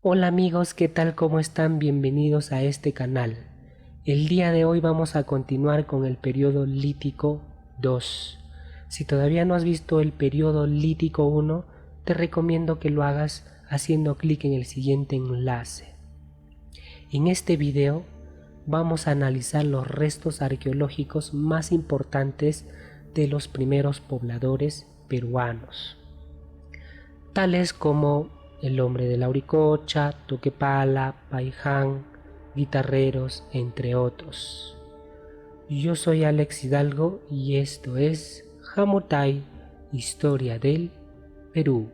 Hola amigos, ¿qué tal? ¿Cómo están? Bienvenidos a este canal. El día de hoy vamos a continuar con el periodo lítico 2. Si todavía no has visto el periodo lítico 1, te recomiendo que lo hagas haciendo clic en el siguiente enlace. En este video vamos a analizar los restos arqueológicos más importantes de los primeros pobladores peruanos, tales como el hombre de la Auricocha, Toquepala, Paiján, guitarreros, entre otros. Yo soy Alex Hidalgo y esto es Jamotay, Historia del Perú.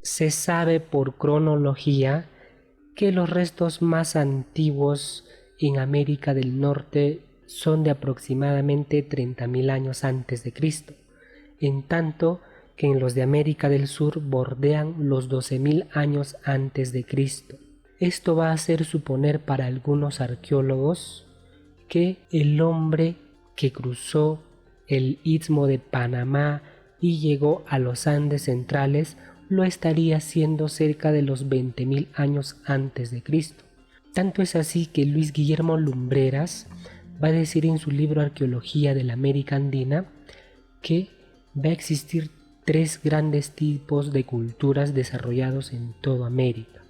Se sabe por cronología que los restos más antiguos en América del Norte son de aproximadamente 30.000 años antes de Cristo, en tanto que en los de América del Sur bordean los 12.000 años antes de Cristo. Esto va a hacer suponer para algunos arqueólogos que el hombre que cruzó el istmo de Panamá y llegó a los Andes centrales lo estaría haciendo cerca de los 20.000 años antes de Cristo. Tanto es así que Luis Guillermo Lumbreras va a decir en su libro Arqueología de la América Andina que va a existir tres grandes tipos de culturas desarrollados en toda América.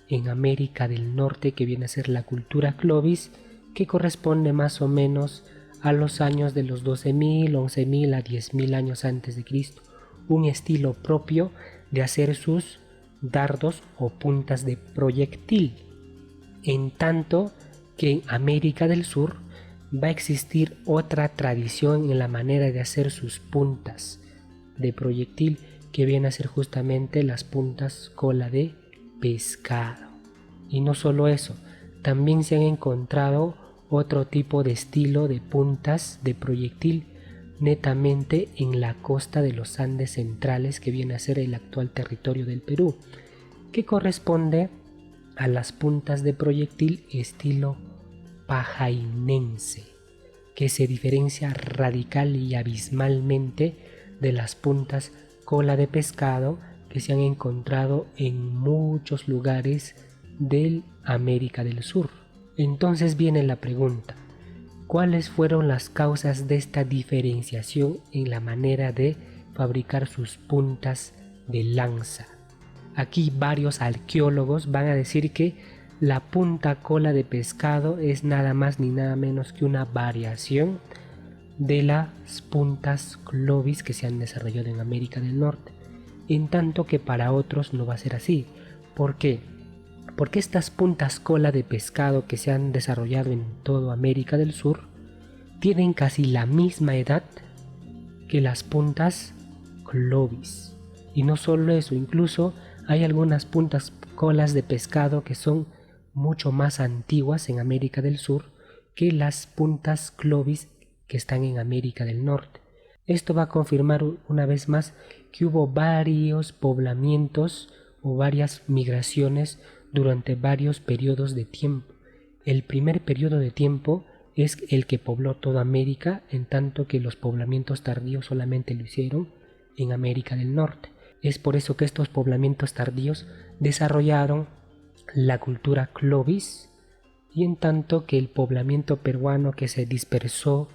En América del Norte, que viene a ser la cultura Clovis, que corresponde más o menos a los años de los 12.000, 11.000 a 10.000 años antes de Cristo, un estilo propio de hacer sus dardos o puntas de proyectil. En tanto que en América del Sur va a existir otra tradición en la manera de hacer sus puntas de proyectil, que viene a ser justamente las puntas cola de pescado. Y no solo eso, también se han encontrado otro tipo de estilo de puntas de proyectil netamente en la costa de los Andes centrales, que viene a ser el actual territorio del Perú, que corresponde a las puntas de proyectil estilo pajainense, que se diferencia radical y abismalmente de las puntas cola de pescado que se han encontrado en muchos lugares de América del Sur. Entonces viene la pregunta: ¿cuáles fueron las causas de esta diferenciación en la manera de fabricar sus puntas de lanza? Aquí varios arqueólogos van a decir que la punta cola de pescado es nada más ni nada menos que una variación de las puntas Clovis que se han desarrollado en América del Norte, en tanto que para otros no va a ser así. ¿Por qué? Porque estas puntas cola de pescado que se han desarrollado en toda América del Sur tienen casi la misma edad que las puntas Clovis. Y no solo eso, incluso hay algunas puntas colas de pescado que son mucho más antiguas en América del Sur que las puntas Clovis que están en América del Norte. Esto va a confirmar una vez más que hubo varios poblamientos o varias migraciones durante varios periodos de tiempo. El primer periodo de tiempo es el que pobló toda América, en tanto que los poblamientos tardíos solamente lo hicieron en América del Norte. Es por eso que estos poblamientos tardíos desarrollaron la cultura Clovis, y en tanto que el poblamiento peruano, que se dispersó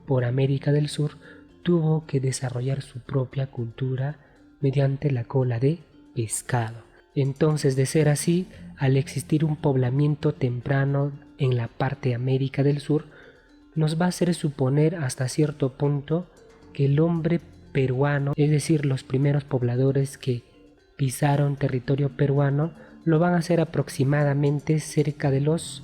por América del Sur, tuvo que desarrollar su propia cultura mediante la cola de pescado. Entonces, de ser así, al existir un poblamiento temprano en la parte de América del Sur, nos va a hacer suponer hasta cierto punto que el hombre peruano, es decir, los primeros pobladores que pisaron territorio peruano, lo van a hacer aproximadamente cerca de los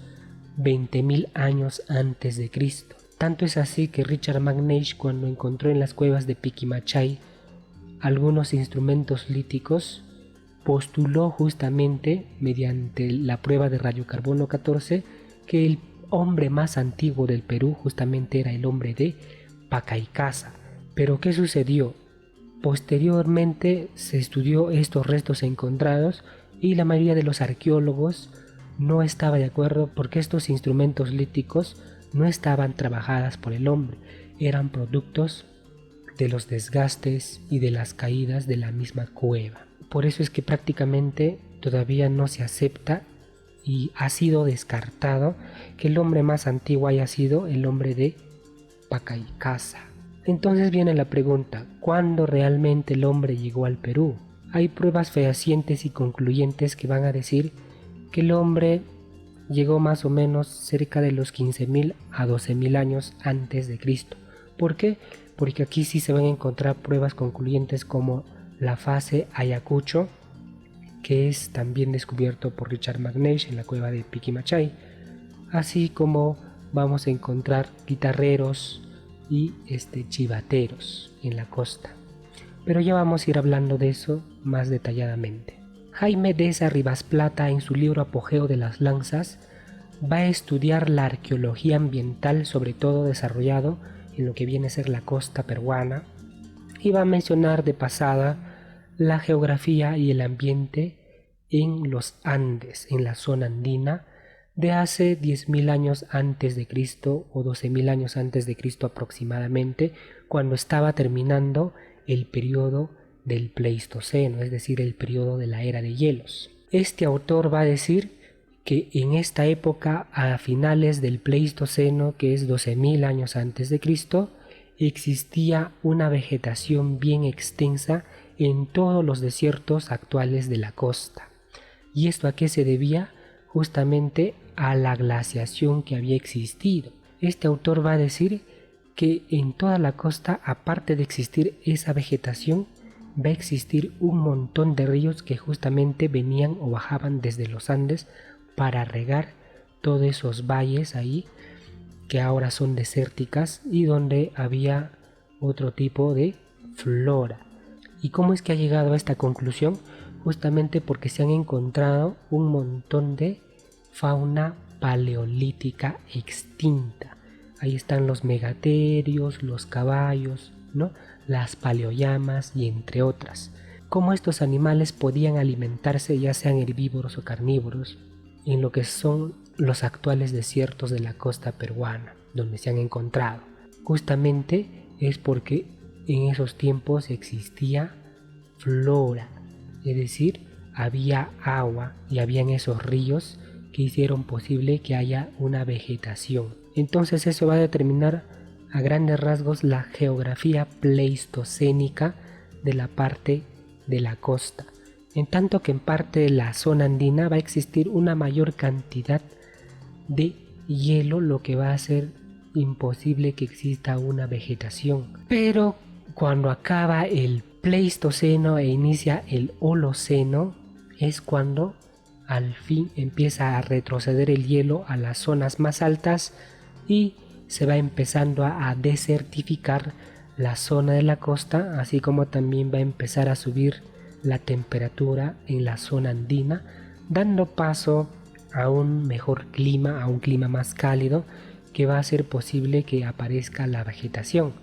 20.000 años antes de Cristo. Tanto es así que Richard McNeish, cuando encontró en las cuevas de Piquimachay algunos instrumentos líticos, postuló justamente mediante la prueba de radiocarbono 14 que el hombre más antiguo del Perú justamente era el hombre de Pacaycasa. Pero ¿qué sucedió? Posteriormente se estudió estos restos encontrados y la mayoría de los arqueólogos no estaba de acuerdo porque estos instrumentos líticos no estaban trabajadas por el hombre. eran productos de los desgastes y de las caídas de la misma cueva. Por eso es que prácticamente todavía no se acepta y ha sido descartado que el hombre más antiguo haya sido el hombre de Pacaycasa. Entonces viene la pregunta, ¿cuándo realmente el hombre llegó al Perú? Hay pruebas fehacientes y concluyentes que van a decir que el hombre llegó más o menos cerca de los 15.000 a 12.000 años antes de Cristo. ¿Por qué? Porque aquí sí se van a encontrar pruebas concluyentes como la fase Ayacucho, que es también descubierto por Richard McNeish en la cueva de Piquimachay, así como vamos a encontrar guitarreros y chivateros en la costa. Pero ya vamos a ir hablando de eso más detalladamente. Jaime Deza Rivasplata, en su libro Apogeo de las Lanzas, va a estudiar la arqueología ambiental, sobre todo desarrollado en lo que viene a ser la costa peruana, y va a mencionar de pasada la geografía y el ambiente en los Andes, en la zona andina, de hace 10.000 años antes de Cristo o 12.000 años antes de Cristo aproximadamente, cuando estaba terminando el periodo del Pleistoceno, es decir, el periodo de la era de hielos. Este autor va a decir que en esta época, a finales del Pleistoceno, que es 12.000 años antes de Cristo, existía una vegetación bien extensa en todos los desiertos actuales de la costa. ¿Y esto a qué se debía? Justamente a la glaciación que había existido. Este autor va a decir que en toda la costa, aparte de existir esa vegetación, va a existir un montón de ríos que justamente venían o bajaban desde los Andes para regar todos esos valles ahí que ahora son desérticas y donde había otro tipo de flora. ¿Y cómo es que ha llegado a esta conclusión? Justamente porque se han encontrado un montón de fauna paleolítica extinta. Ahí están los megaterios, los caballos, ¿no? Las paleoyamas y entre otras. Cómo estos animales podían alimentarse, ya sean herbívoros o carnívoros, en lo que son los actuales desiertos de la costa peruana, donde se han encontrado. Justamente es porque en esos tiempos existía flora, es decir, había agua y habían esos ríos que hicieron posible que haya una vegetación. Entonces eso va a determinar a grandes rasgos la geografía pleistocénica de la parte de la costa, en tanto que en parte de la zona andina va a existir una mayor cantidad de hielo, lo que va a hacer imposible que exista una vegetación. Pero cuando acaba el Pleistoceno e inicia el Holoceno, es cuando al fin empieza a retroceder el hielo a las zonas más altas y se va empezando a desertificar la zona de la costa, así como también va a empezar a subir la temperatura en la zona andina, dando paso a un mejor clima, a un clima más cálido, que va a hacer posible que aparezca la vegetación.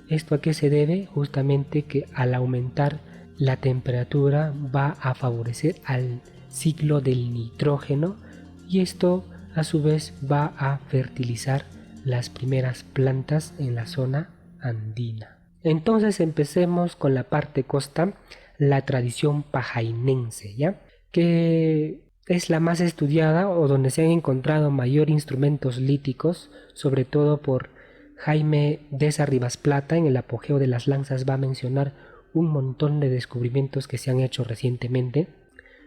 ¿Esto a qué se debe? Justamente que al aumentar la temperatura va a favorecer al ciclo del nitrógeno y esto a su vez va a fertilizar las primeras plantas en la zona andina. Entonces empecemos con la parte costa, la tradición pajainense, ¿ya? Que es la más estudiada o donde se han encontrado mayor instrumentos líticos, sobre todo por Jaime Deza Rivasplata. En el Apogeo de las Lanzas va a mencionar un montón de descubrimientos que se han hecho recientemente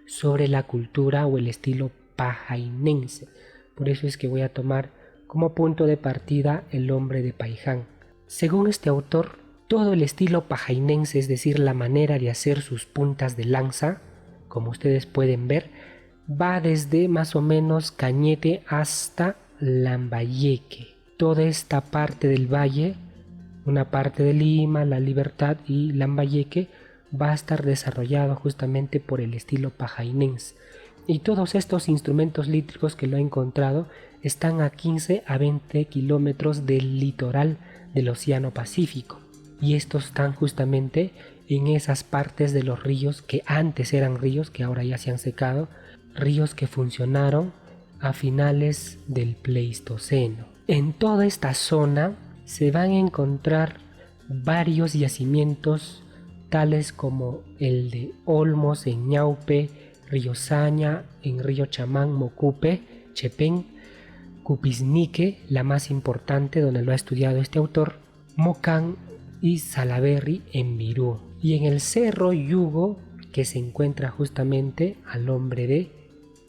sobre la cultura o el estilo pajainense. Por eso es que voy a tomar como punto de partida el hombre de Paiján. Según este autor, todo el estilo pajainense, es decir, la manera de hacer sus puntas de lanza, como ustedes pueden ver, va desde más o menos Cañete hasta Lambayeque. Toda esta parte del valle, una parte de Lima, La Libertad y Lambayeque, va a estar desarrollado justamente por el estilo pajainense. Y todos estos instrumentos líticos que lo he encontrado están a 15 a 20 kilómetros del litoral del Océano Pacífico. Y estos están justamente en esas partes de los ríos que antes eran ríos, que ahora ya se han secado, ríos que funcionaron a finales del Pleistoceno. En toda esta zona se van a encontrar varios yacimientos tales como el de Olmos en Ñaupe, Río Saña en Río Chamán, Mocupe, Chepén, Cupisnique, la más importante donde lo ha estudiado este autor, Mocán y Salaberry en Virú, y en el Cerro Yugo, que se encuentra justamente al nombre de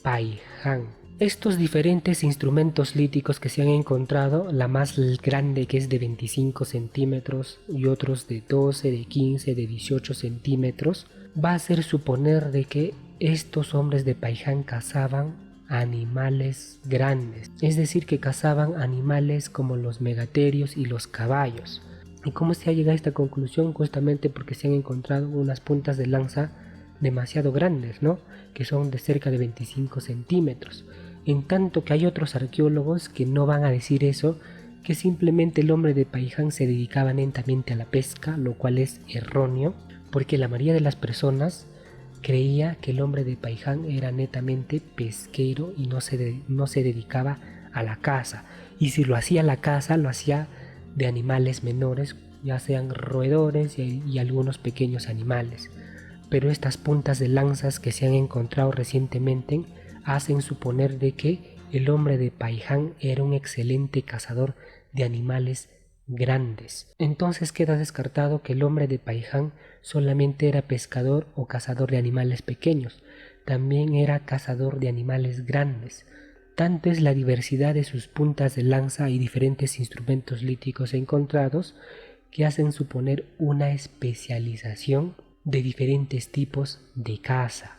Paiján. Estos diferentes instrumentos líticos que se han encontrado, la más grande que es de 25 centímetros y otros de 12, de 15, de 18 centímetros, va a hacer suponer de que estos hombres de Paiján cazaban animales grandes, es decir, que cazaban animales como los megaterios y los caballos. ¿Y cómo se ha llegado a esta conclusión? Justamente porque se han encontrado unas puntas de lanza demasiado grandes, ¿no? Que son de cerca de 25 centímetros. En tanto que hay otros arqueólogos que no van a decir eso, que simplemente el hombre de Paiján se dedicaba netamente a la pesca, lo cual es erróneo, porque la mayoría de las personas creía que el hombre de Paiján era netamente pesquero y no se dedicaba a la caza. Y si lo hacía a la caza, lo hacía de animales menores, ya sean roedores y algunos pequeños animales. Pero estas puntas de lanzas que se han encontrado recientemente hacen suponer de que el hombre de Paiján era un excelente cazador de animales grandes. Entonces queda descartado que el hombre de Paiján solamente era pescador o cazador de animales pequeños, también era cazador de animales grandes. Tanto es la diversidad de sus puntas de lanza y diferentes instrumentos líticos encontrados que hacen suponer una especialización de diferentes tipos de caza.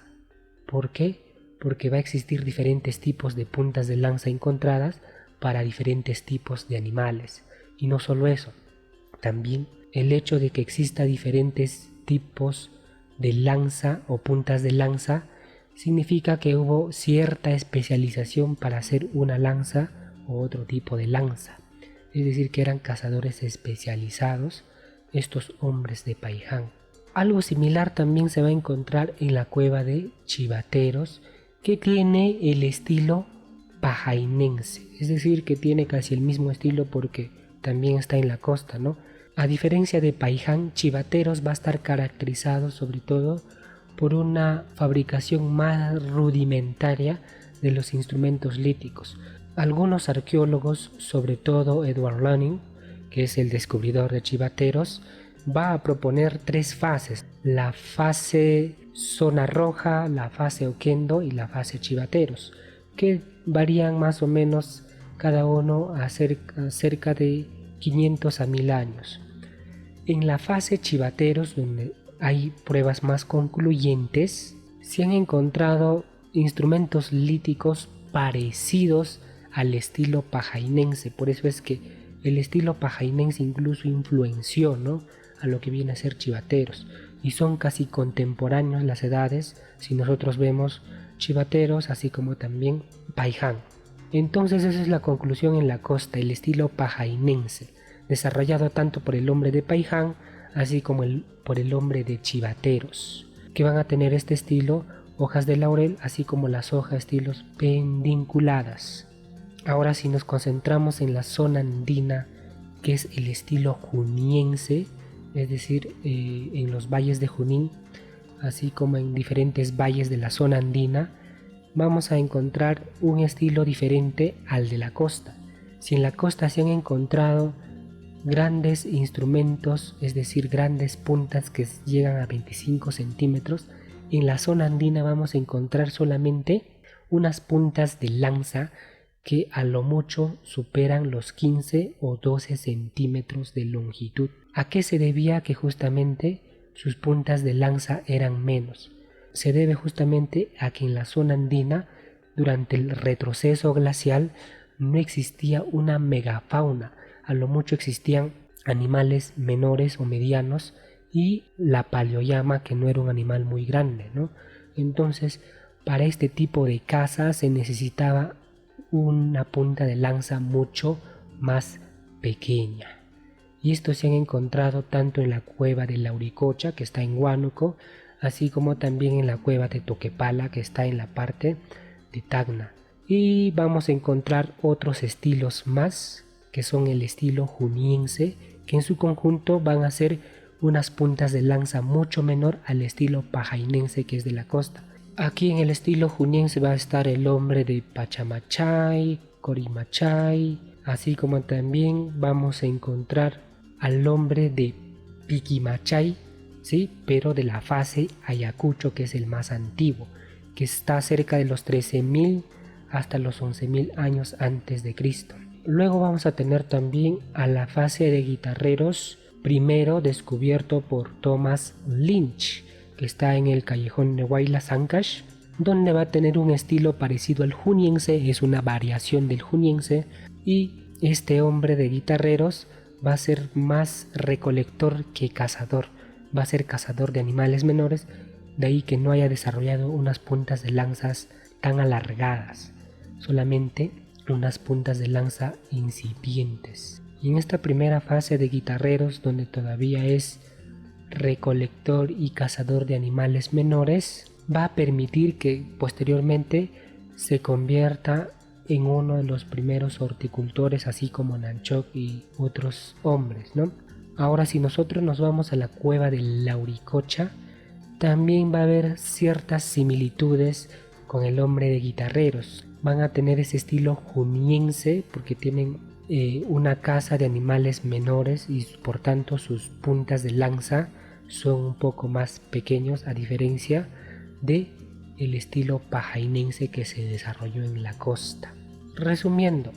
¿Por qué? Porque va a existir diferentes tipos de puntas de lanza encontradas para diferentes tipos de animales. Y no solo eso, también el hecho de que exista diferentes tipos de lanza o puntas de lanza significa que hubo cierta especialización para hacer una lanza o otro tipo de lanza. Es decir, que eran cazadores especializados estos hombres de Paiján. Algo similar también se va a encontrar en la cueva de Chivateros, que tiene el estilo pajainense, es decir, que tiene casi el mismo estilo porque también está en la costa, ¿no? A diferencia de Paiján, Chivateros va a estar caracterizado sobre todo por una fabricación más rudimentaria de los instrumentos líticos. Algunos arqueólogos, sobre todo Edward Loning, que es el descubridor de Chivateros, va a proponer tres fases: la fase zona roja, la fase Oquendo y la fase Chivateros, que varían más o menos cada uno a cerca de 500 a 1000 años. En la fase Chivateros, donde hay pruebas más concluyentes, se han encontrado instrumentos líticos parecidos al estilo pajainense. Por eso es que el estilo pajainense incluso influenció, ¿no?, a lo que viene a ser Chivateros, y son casi contemporáneos las edades si nosotros vemos Chivateros así como también Paiján. Entonces esa es la conclusión en la costa: el estilo pajainense, desarrollado tanto por el hombre de Paiján así como por el hombre de Chivateros, que van a tener este estilo, hojas de laurel, así como las hojas estilos pendinculadas. Ahora, si nos concentramos en la zona andina, que es el estilo juniense, es decir, en los valles de Junín, así como en diferentes valles de la zona andina, vamos a encontrar un estilo diferente al de la costa. Si en la costa se han encontrado grandes instrumentos, es decir, grandes puntas que llegan a 25 centímetros, en la zona andina vamos a encontrar solamente unas puntas de lanza que a lo mucho superan los 15 o 12 centímetros de longitud. ¿A qué se debía que justamente sus puntas de lanza eran menos? Se debe justamente a que en la zona andina, durante el retroceso glacial, no existía una megafauna. A lo mucho existían animales menores o medianos y la paleollama, que no era un animal muy grande, ¿no? Entonces, para este tipo de caza se necesitaba una punta de lanza mucho más pequeña. Y estos se han encontrado tanto en la cueva de Lauricocha, que está en Huánuco, así como también en la cueva de Toquepala, que está en la parte de Tacna. Y vamos a encontrar otros estilos más que son el estilo juniense, que en su conjunto van a ser unas puntas de lanza mucho menor al estilo pajainense, que es de la costa. Aquí en el estilo juniense va a estar el hombre de Pachamachay, Corimachay, así como también vamos a encontrar al hombre de Piquimachay, ¿sí? Pero de la fase Ayacucho, que es el más antiguo, que está cerca de los 13.000 hasta los 11.000 años antes de Cristo. Luego vamos a tener también a la fase de guitarreros, primero descubierto por Thomas Lynch, que está en el callejón de Huaylas Ancash, donde va a tener un estilo parecido al juniense, es una variación del juniense, y este hombre de guitarreros va a ser más recolector que cazador, va a ser cazador de animales menores, de ahí que no haya desarrollado unas puntas de lanzas tan alargadas, solamente unas puntas de lanza incipientes. Y en esta primera fase de guitarreros, donde todavía es recolector y cazador de animales menores, va a permitir que posteriormente se convierta en uno de los primeros horticultores, así como Nanchok y otros hombres, ¿no? Ahora, si nosotros nos vamos a la cueva de Lauricocha, también va a haber ciertas similitudes con el hombre de guitarreros. Van a tener ese estilo juniense porque tienen una caza de animales menores y por tanto sus puntas de lanza son un poco más pequeños, a diferencia de el estilo pajainense que se desarrolló en la costa. Resumiendo,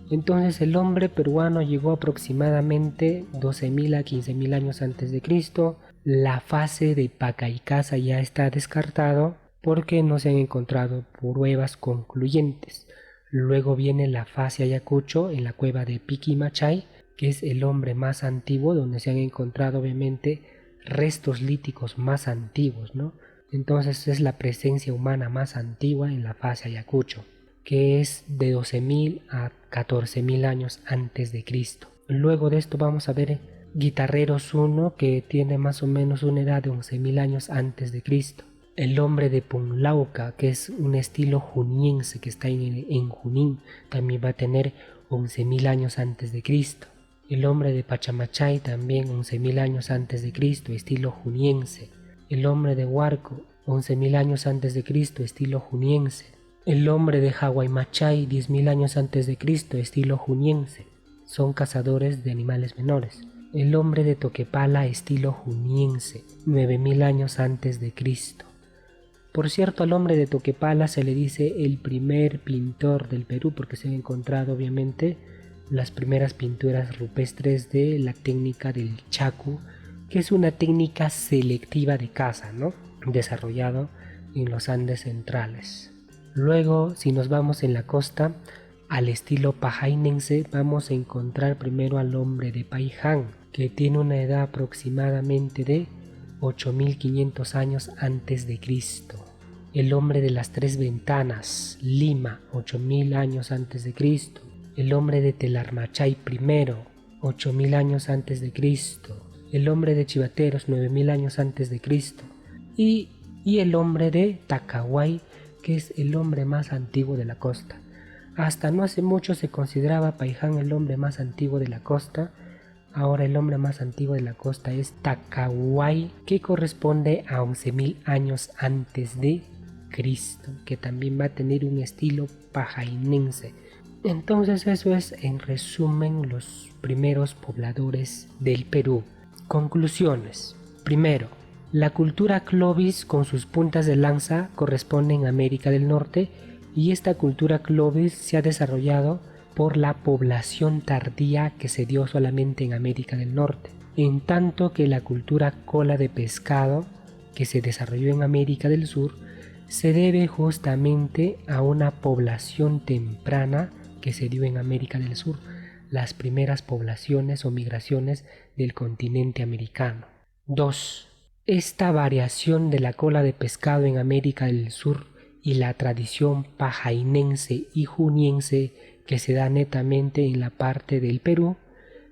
entonces el hombre peruano llegó aproximadamente 12.000 a 15.000 años antes de Cristo. La fase de Pacaycasa ya está descartado porque no se han encontrado pruebas concluyentes. Luego viene la fase Ayacucho en la cueva de Piquimachay, que es el hombre más antiguo, donde se han encontrado obviamente restos líticos más antiguos, ¿no? Entonces es la presencia humana más antigua en la fase Ayacucho, que es de 12.000 a 14.000 años antes de Cristo. Luego de esto vamos a ver Guitarreros 1, que tiene más o menos una edad de 11.000 años antes de Cristo. El hombre de Punlauca, que es un estilo juniense que está en Junín, también va a tener 11.000 años antes de Cristo. El hombre de Pachamachay también 11.000 años antes de Cristo, estilo juniense. El hombre de Huarco 11.000 años antes de Cristo, estilo juniense. El hombre de Hahuaymachay 10.000 años antes de Cristo, estilo juniense. Son cazadores de animales menores. El hombre de Toquepala, estilo juniense, 9.000 años antes de Cristo. Por cierto, al hombre de Toquepala se le dice el primer pintor del Perú porque se han encontrado obviamente las primeras pinturas rupestres de la técnica del chacu, que es una técnica selectiva de caza, ¿no? Desarrollado en los Andes centrales. Luego, si nos vamos en la costa, al estilo pajainense, vamos a encontrar primero al hombre de Paiján, que tiene una edad aproximadamente de 8.500 años antes de Cristo. El hombre de las Tres Ventanas, Lima, 8.000 años antes de Cristo. El hombre de Telarmachay I, 8.000 años antes de Cristo. El hombre de Chivateros, 9.000 años antes de Cristo. Y el hombre de Tacahuay, que es el hombre más antiguo de la costa. Hasta no hace mucho se consideraba Paiján el hombre más antiguo de la costa. Ahora el hombre más antiguo de la costa es Tacahuay, que corresponde a 11.000 años antes de Cristo, que también va a tener un estilo pajainense. Entonces eso es en resumen los primeros pobladores del Perú. Conclusiones. Primero, la cultura Clovis con sus puntas de lanza corresponde en América del Norte y esta cultura Clovis se ha desarrollado por la población tardía que se dio solamente en América del Norte, en tanto que la cultura cola de pescado que se desarrolló en América del Sur se debe justamente a una población temprana que se dio en América del Sur, las primeras poblaciones o migraciones del continente americano. 2. Esta variación de la cola de pescado en América del Sur y la tradición pajainense y juniense que se da netamente en la parte del Perú,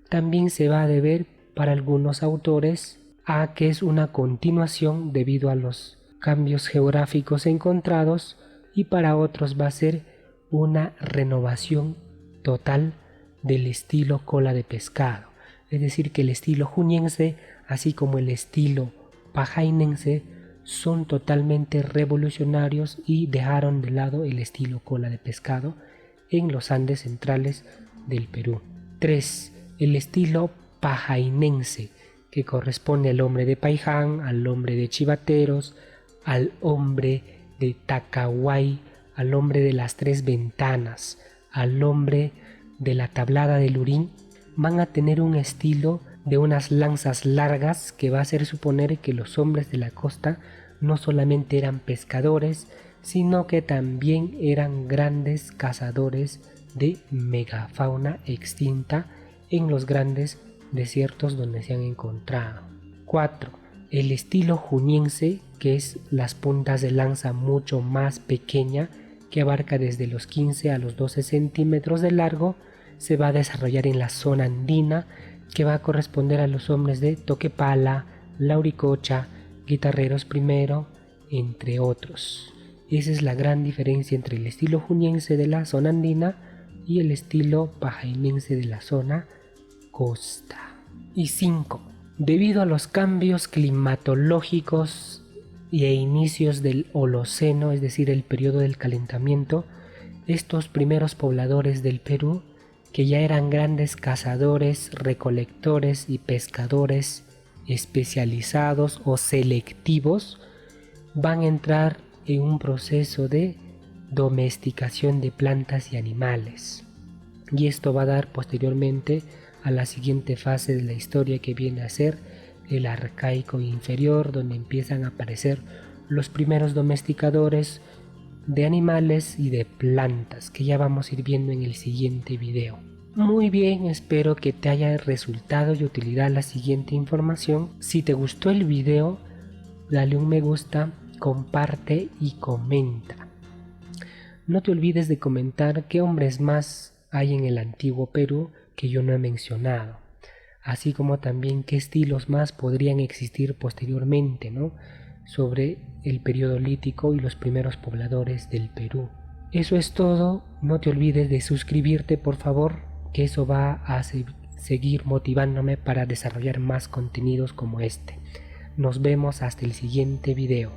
también se va a deber para algunos autores a que es una continuación debido a los cambios geográficos encontrados y para otros va a ser una renovación total del estilo cola de pescado. Es decir, que el estilo juniense, así como el estilo pajainense, son totalmente revolucionarios y dejaron de lado el estilo cola de pescado en los Andes centrales del Perú. 3. El estilo pajainense, que corresponde al hombre de Paiján, al hombre de Chivateros, al hombre de Tacahuay, al hombre de las Tres Ventanas, al hombre de la Tablada de Lurín, van a tener un estilo de unas lanzas largas que va a hacer suponer que los hombres de la costa no solamente eran pescadores, sino que también eran grandes cazadores de megafauna extinta en los grandes desiertos donde se han encontrado. 4. El estilo juniense, que es las puntas de lanza mucho más pequeña, que abarca desde los 15 a los 12 centímetros de largo, se va a desarrollar en la zona andina, que va a corresponder a los hombres de Toquepala, Lauricocha, Guitarreros primero, entre otros. Esa es la gran diferencia entre el estilo juniense de la zona andina y el estilo pajainense de la zona costa. Y 5. Debido a los cambios climatológicos e inicios del Holoceno, es decir, el periodo del calentamiento, estos primeros pobladores del Perú, que ya eran grandes cazadores, recolectores y pescadores especializados o selectivos, van a entrar en un proceso de domesticación de plantas y animales. Y esto va a dar posteriormente a la siguiente fase de la historia, que viene a ser el Arcaico inferior, donde empiezan a aparecer los primeros domesticadores de animales y de plantas, que ya vamos a ir viendo en el siguiente video. Muy bien, espero que te haya resultado de utilidad la siguiente información. Si te gustó el video, dale un me gusta, comparte y comenta. No te olvides de comentar qué hombres más hay en el antiguo Perú que yo no he mencionado, así como también qué estilos más podrían existir posteriormente, ¿no?, sobre el periodo lítico y los primeros pobladores del Perú. Eso es todo. No te olvides de suscribirte, por favor, que eso va a seguir motivándome para desarrollar más contenidos como este. Nos vemos hasta el siguiente video.